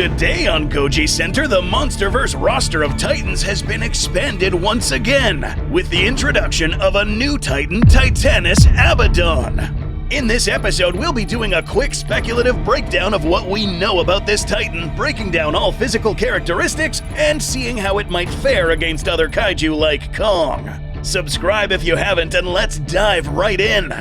Today on Goji Center, the Monsterverse roster of Titans has been expanded once again, with the introduction of a new Titan, Titanus Abaddon. In this episode, we'll be doing a quick speculative breakdown of what we know about this Titan, breaking down all physical characteristics, and seeing how it might fare against other kaiju like Kong. Subscribe if you haven't, and let's dive right in.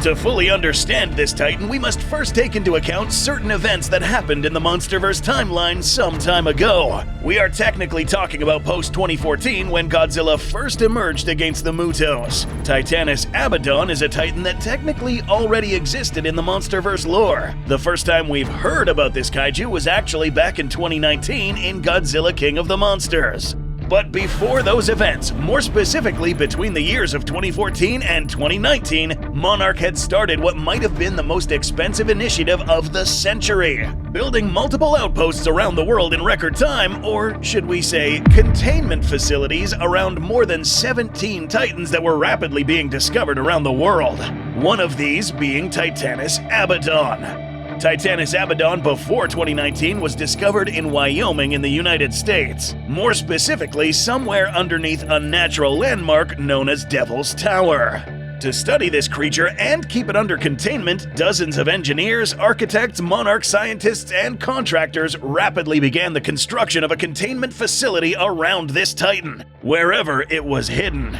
To fully understand this Titan, we must first take into account certain events that happened in the Monsterverse timeline some time ago. We are technically talking about post-2014 when Godzilla first emerged against the Mutos. Titanus Abaddon is a Titan that technically already existed in the Monsterverse lore. The first time we've heard about this kaiju was actually back in 2019 in Godzilla King of the Monsters. But before those events, more specifically between the years of 2014 and 2019, Monarch had started what might have been the most expensive initiative of the century, building multiple outposts around the world in record time, or should we say, containment facilities around more than 17 Titans that were rapidly being discovered around the world. One of these being Titanus Abaddon. Titanus Abaddon before 2019 was discovered in Wyoming in the United States, more specifically somewhere underneath a natural landmark known as Devil's Tower. To study this creature and keep it under containment, dozens of engineers, architects, Monarch scientists, and contractors rapidly began the construction of a containment facility around this Titan, wherever it was hidden.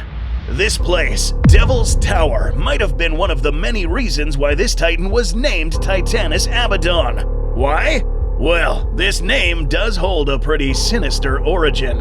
This place, Devil's Tower, might have been one of the many reasons why this Titan was named Titanus Abaddon. Why? Well, this name does hold a pretty sinister origin.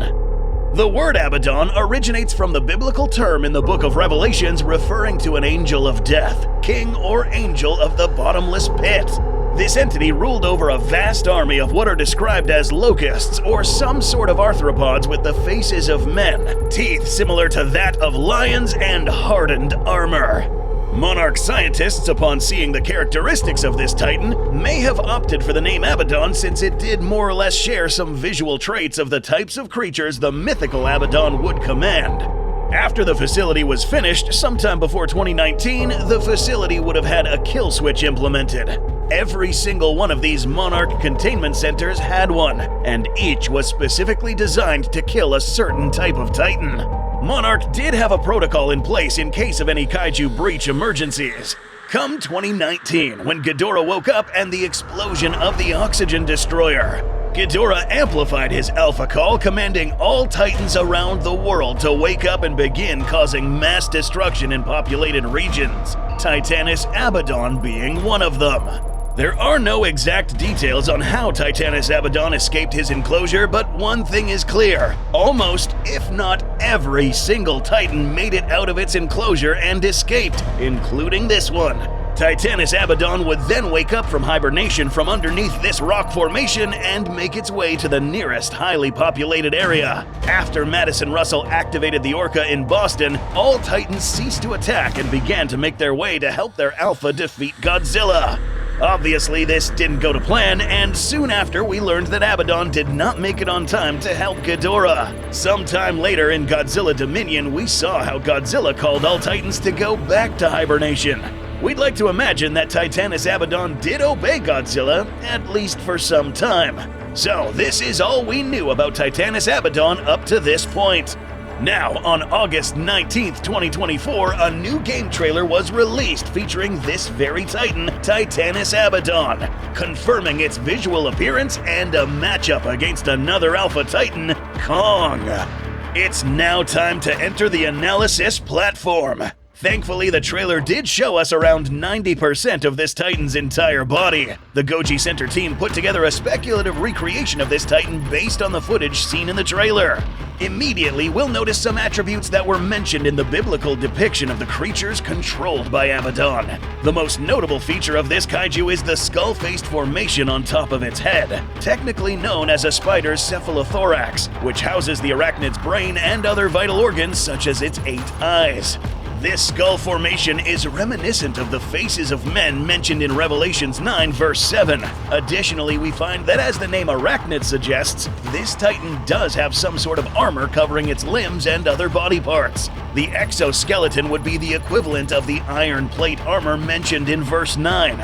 The word Abaddon originates from the biblical term in the book of Revelations referring to an angel of death, king or angel of the bottomless pit. This entity ruled over a vast army of what are described as locusts, or some sort of arthropods with the faces of men, teeth similar to that of lions, and hardened armor. Monarch scientists, upon seeing the characteristics of this Titan, may have opted for the name Abaddon since it did more or less share some visual traits of the types of creatures the mythical Abaddon would command. After the facility was finished, sometime before 2019, the facility would have had a kill switch implemented. Every single one of these Monarch containment centers had one, and each was specifically designed to kill a certain type of Titan. Monarch did have a protocol in place in case of any kaiju breach emergencies. Come 2019, when Ghidorah woke up and the explosion of the oxygen destroyer. Ghidorah amplified his alpha call, commanding all Titans around the world to wake up and begin causing mass destruction in populated regions, Titanus Abaddon being one of them. There are no exact details on how Titanus Abaddon escaped his enclosure, but one thing is clear. Almost, if not every single Titan made it out of its enclosure and escaped, including this one. Titanus Abaddon would then wake up from hibernation from underneath this rock formation and make its way to the nearest highly populated area. After Madison Russell activated the Orca in Boston, all Titans ceased to attack and began to make their way to help their alpha defeat Godzilla. Obviously, this didn't go to plan, and soon after we learned that Abaddon did not make it on time to help Ghidorah. Sometime later in Godzilla Dominion, we saw how Godzilla called all Titans to go back to hibernation. We'd like to imagine that Titanus Abaddon did obey Godzilla, at least for some time. So this is all we knew about Titanus Abaddon up to this point. Now, on August 19th, 2024, a new game trailer was released featuring this very Titan, Titanus Abaddon, confirming its visual appearance and a matchup against another Alpha Titan, Kong. It's now time to enter the analysis platform. Thankfully, the trailer did show us around 90% of this Titan's entire body. The Goji Center team put together a speculative recreation of this Titan based on the footage seen in the trailer. Immediately, we'll notice some attributes that were mentioned in the biblical depiction of the creatures controlled by Abaddon. The most notable feature of this kaiju is the skull-faced formation on top of its head, technically known as a spider's cephalothorax, which houses the arachnid's brain and other vital organs such as its 8 eyes. This skull formation is reminiscent of the faces of men mentioned in Revelations 9 verse 7. Additionally, we find that as the name Arachnid suggests, this Titan does have some sort of armor covering its limbs and other body parts. The exoskeleton would be the equivalent of the iron plate armor mentioned in verse 9.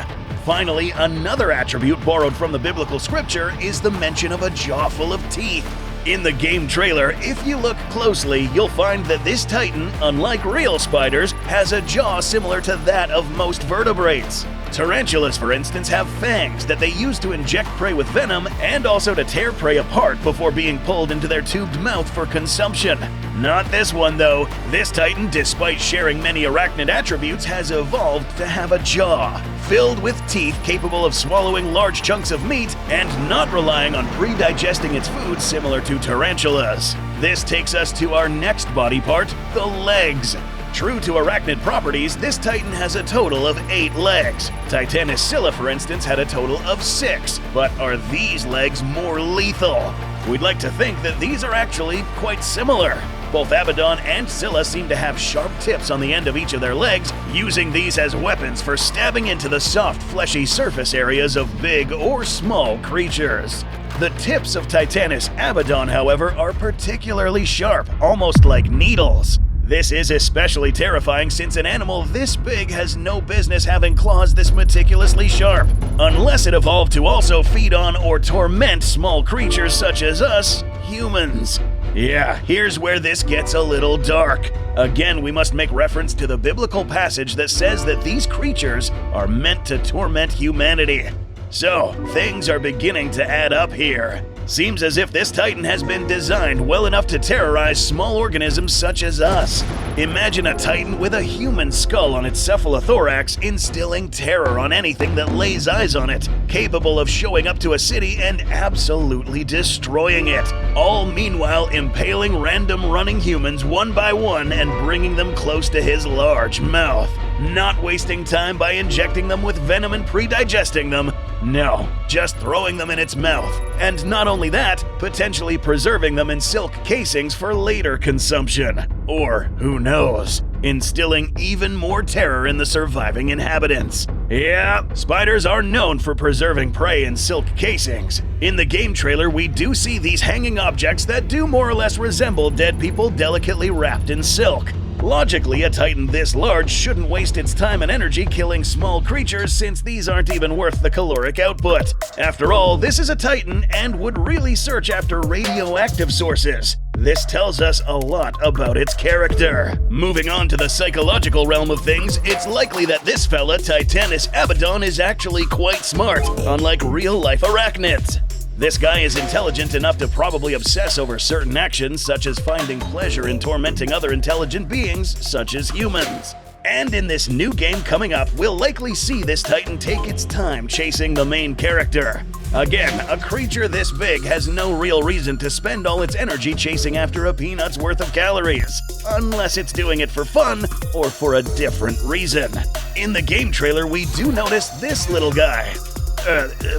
Finally, another attribute borrowed from the biblical scripture is the mention of a jaw full of teeth. In the game trailer, if you look closely, you'll find that this titan, unlike real spiders, has a jaw similar to that of most vertebrates. Tarantulas, for instance, have fangs that they use to inject prey with venom and also to tear prey apart before being pulled into their tubed mouth for consumption. Not this one, though. This titan, despite sharing many arachnid attributes, has evolved to have a jaw filled with teeth capable of swallowing large chunks of meat and not relying on pre-digesting its food similar to tarantulas. This takes us to our next body part, the legs. True to arachnid properties, this titan has a total of 8 legs. Titanus Scylla, for instance, had a total of 6. But are these legs more lethal? We'd like to think that these are actually quite similar. Both Abaddon and Scylla seem to have sharp tips on the end of each of their legs, using these as weapons for stabbing into the soft, fleshy surface areas of big or small creatures. The tips of Titanus Abaddon, however, are particularly sharp, almost like needles. This is especially terrifying since an animal this big has no business having claws this meticulously sharp, unless it evolved to also feed on or torment small creatures such as us, humans. Yeah, here's where this gets a little dark. Again, we must make reference to the biblical passage that says that these creatures are meant to torment humanity. So, things are beginning to add up here. Seems as if this titan has been designed well enough to terrorize small organisms such as us. Imagine a titan with a human skull on its cephalothorax instilling terror on anything that lays eyes on it, capable of showing up to a city and absolutely destroying it, all meanwhile impaling random running humans one by one and bringing them close to his large mouth. Not wasting time by injecting them with venom and pre-digesting them. No, just throwing them in its mouth. And not only that, potentially preserving them in silk casings for later consumption. Or, who knows, instilling even more terror in the surviving inhabitants. Yeah, spiders are known for preserving prey in silk casings. In the game trailer, we do see these hanging objects that do more or less resemble dead people delicately wrapped in silk. Logically, a titan this large shouldn't waste its time and energy killing small creatures since these aren't even worth the caloric output. After all, this is a titan and would really search after radioactive sources. This tells us a lot about its character. Moving on to the psychological realm of things, it's likely that this fella, Titanus Abaddon, is actually quite smart, unlike real-life arachnids. This guy is intelligent enough to probably obsess over certain actions, such as finding pleasure in tormenting other intelligent beings, such as humans. And in this new game coming up, we'll likely see this titan take its time chasing the main character. Again, a creature this big has no real reason to spend all its energy chasing after a peanut's worth of calories, unless it's doing it for fun or for a different reason. In the game trailer, we do notice this little guy.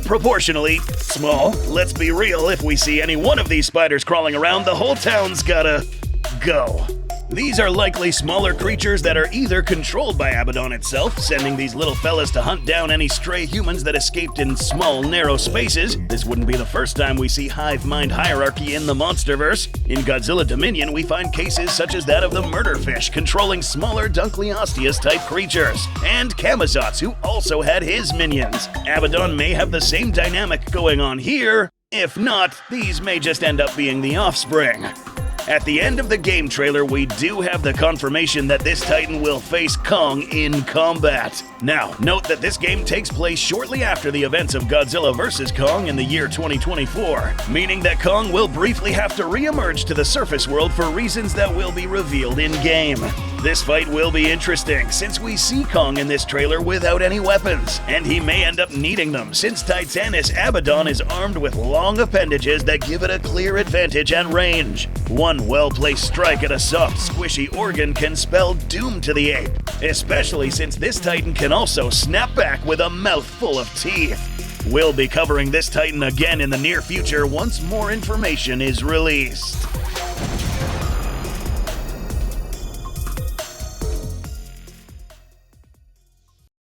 Proportionally small. Let's be real, if we see any one of these spiders crawling around, the whole town's gotta go. These are likely smaller creatures that are either controlled by Abaddon itself, sending these little fellas to hunt down any stray humans that escaped in small, narrow spaces. This wouldn't be the first time we see hive mind hierarchy in the Monsterverse. In Godzilla Dominion, we find cases such as that of the murderfish controlling smaller Dunkleosteus-type creatures, and Camazotz, who also had his minions. Abaddon may have the same dynamic going on here. If not, these may just end up being the offspring. At the end of the game trailer, we do have the confirmation that this titan will face Kong in combat. Now, note that this game takes place shortly after the events of Godzilla vs. Kong in the year 2024, meaning that Kong will briefly have to re-emerge to the surface world for reasons that will be revealed in-game. This fight will be interesting, since we see Kong in this trailer without any weapons, and he may end up needing them, since Titanus Abaddon is armed with long appendages that give it a clear advantage at range. One well-placed strike at a soft, squishy organ can spell doom to the ape, especially since this titan can also snap back with a mouthful of teeth. We'll be covering this titan again in the near future once more information is released.